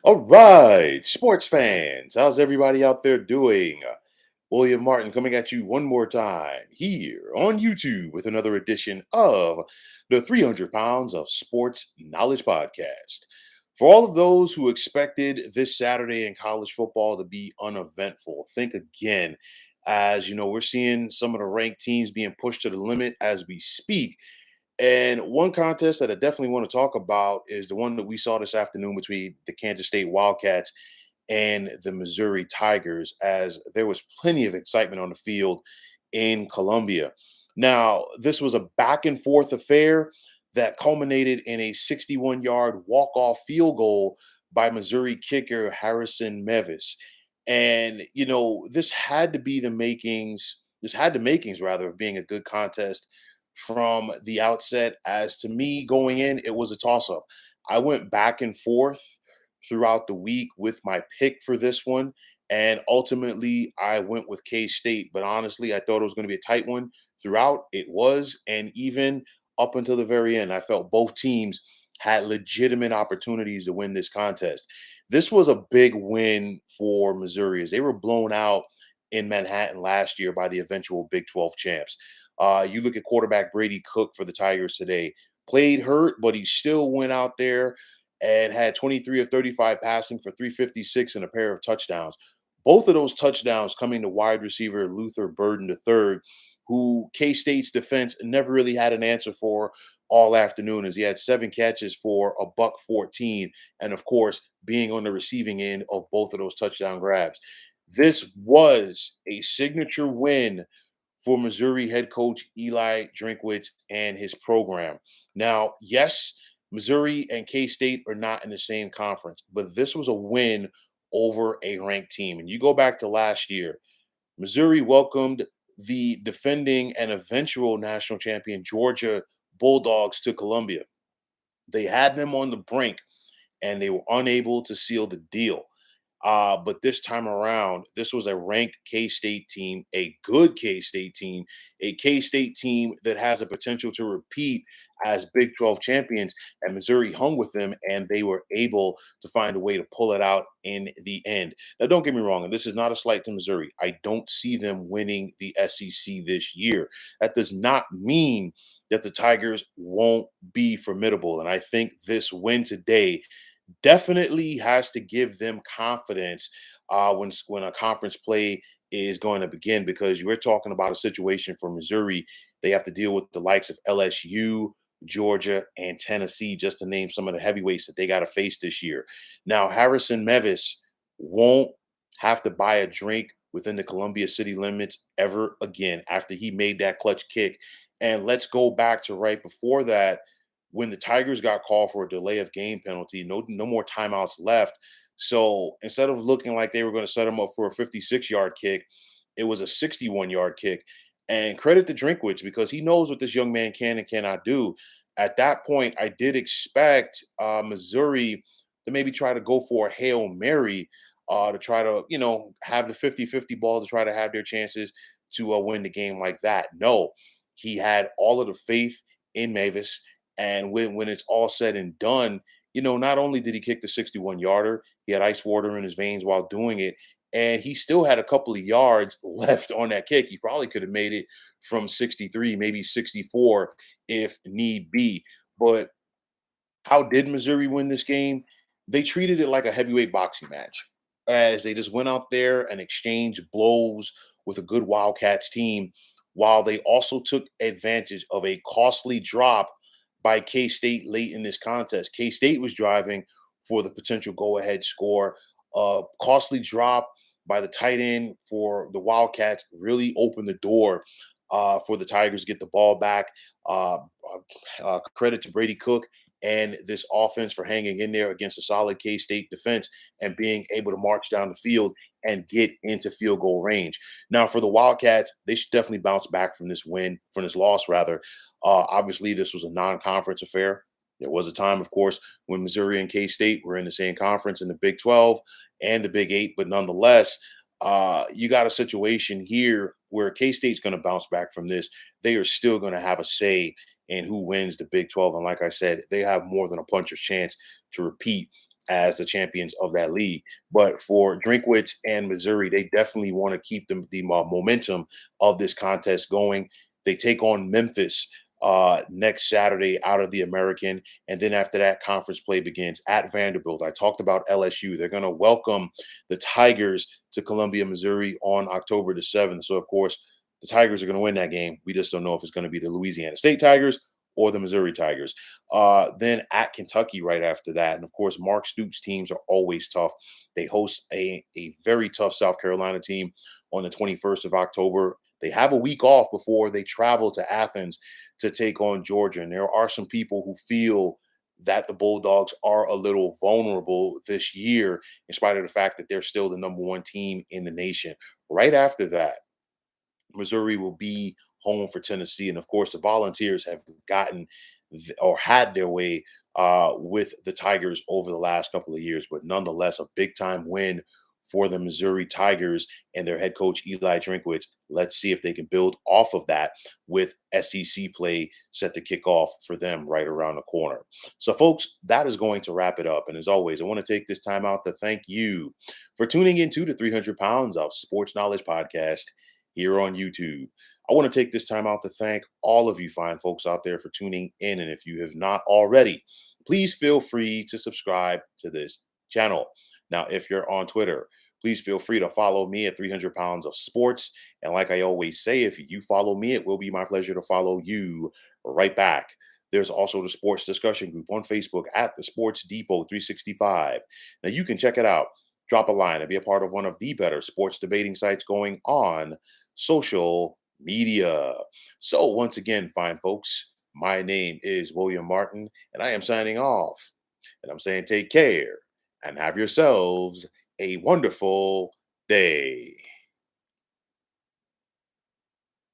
All right, sports fans, how's everybody out there doing? William Martin coming at you one more time here on YouTube with another edition of the 300 Pounds of Sports Knowledge Podcast. For all of those who expected this Saturday in college football to be uneventful, think again. As you know, we're seeing some of the ranked teams being pushed to the limit as we speak. And one contest that I definitely want to talk about is the one that we saw this afternoon between the Kansas State Wildcats and the Missouri Tigers, as there was plenty of excitement on the field in Columbia. Now, this was a back and forth affair that culminated in a 61-yard walk-off field goal by Missouri kicker Harrison Mevis. And this had to be the makings. This had the makings, rather, of being a good contest from the outset. As to me going in, it was a toss-up. I went back and forth throughout the week with my pick for this one. And ultimately, I went with K State. But honestly, I thought it was going to be a tight one throughout. It was. And even up until the very end, I felt both teams had legitimate opportunities to win this contest. This was a big win for Missouri as they were blown out in Manhattan last year by the eventual Big 12 champs. You look at quarterback Brady Cook for the Tigers today, played hurt, but he still went out there and had 23 of 35 passing for 356 and a pair of touchdowns. Both of those touchdowns coming to wide receiver Luther Burden III, who K State's defense never really had an answer for all afternoon, as he had 7 catches for a buck 14, and of course, being on the receiving end of both of those touchdown grabs. This was a signature win for Missouri head coach Eli Drinkwitz and his program. Now, yes, Missouri and K State are not in the same conference, but this was a win over a ranked team. And you go back to last year, Missouri welcomed the defending and eventual national champion Georgia Bulldogs to Columbia. They had them on the brink and they were unable to seal the deal. But this time around, this was a ranked K State team, a good K State team, a K State team that has a potential to repeat as Big 12 champions. And Missouri hung with them, and they were able to find a way to pull it out in the end. Now, don't get me wrong, and this is not a slight to Missouri. I don't see them winning the SEC this year. That does not mean that the Tigers won't be formidable. And I think this win today definitely has to give them confidence when a conference play is going to begin, because you're talking about a situation for Missouri. They have to deal with the likes of LSU, Georgia, and Tennessee, just to name some of the heavyweights that they got to face this year. Now, Harrison Mevis won't have to buy a drink within the Columbia city limits ever again after he made that clutch kick. And let's go back to right before that, when the Tigers got called for a delay of game penalty, no more timeouts left. So instead of looking like they were going to set him up for a 56-yard kick, it was a 61-yard kick. And credit to Drinkwitz, because he knows what this young man can and cannot do. At that point, I did expect Missouri to maybe try to go for a Hail Mary, to try to, have the 50-50 ball to try to have their chances to win the game like that. No, he had all of the faith in Mevis. And when it's all said and done, not only did he kick the 61-yarder, he had ice water in his veins while doing it. And he still had a couple of yards left on that kick. He probably could have made it from 63, maybe 64 if need be. But how did Missouri win this game? They treated it like a heavyweight boxing match, as they just went out there and exchanged blows with a good Wildcats team, while they also took advantage of a costly drop by K State late in this contest. K State was driving for the potential go ahead score. Costly drop by the tight end for the Wildcats really opened the door for the Tigers to get the ball back. Credit to Brady Cook and this offense for hanging in there against a solid K State defense and being able to march down the field and get into field goal range. Now, for the Wildcats, they should definitely bounce back from this loss, rather. Obviously, this was a non conference affair. There was a time, of course, when Missouri and K State were in the same conference in the Big 12 and the Big 8, but nonetheless, you got a situation here where K State's going to bounce back from this. They are still going to have a say in who wins the Big 12. And like I said, they have more than a puncher's chance to repeat as the champions of that league. But for Drinkwitz and Missouri, they definitely want to keep the momentum of this contest going. They take on Memphis next Saturday out of the American. And then after that, conference play begins at Vanderbilt. I talked about LSU. They're going to welcome the Tigers to Columbia, Missouri on October the 7th. So, of course, the Tigers are going to win that game. We just don't know if it's going to be the Louisiana State Tigers or the Missouri Tigers. Then at Kentucky right after that. And of course, Mark Stoops teams are always tough. They host a very tough South Carolina team on the 21st of October. They have a week off before they travel to Athens to take on Georgia. And there are some people who feel that the Bulldogs are a little vulnerable this year, in spite of the fact that they're still the number one team in the nation. Right after that, Missouri will be home for Tennessee. And of course, the Volunteers have gotten or had their way with the Tigers over the last couple of years, but nonetheless, a big time win for the Missouri Tigers and their head coach, Eli Drinkwitz. Let's see if they can build off of that with SEC play set to kick off for them right around the corner. So, folks, that is going to wrap it up. And as always, I want to take this time out to thank you for tuning into the 300 Pounds of Sports Knowledge podcast here on YouTube. I want to take this time out to thank all of you fine folks out there for tuning in. And if you have not already, please feel free to subscribe to this channel. Now, if you're on Twitter, please feel free to follow me at 300 Pounds of Sports. And like I always say, if you follow me, it will be my pleasure to follow you right back. There's also the sports discussion group on Facebook at the Sports Depot 365. Now, you can check it out. Drop a line and be a part of one of the better sports debating sites going on social media. So, once again, fine folks, my name is William Martin, and I am signing off. And I'm saying take care and have yourselves a wonderful day.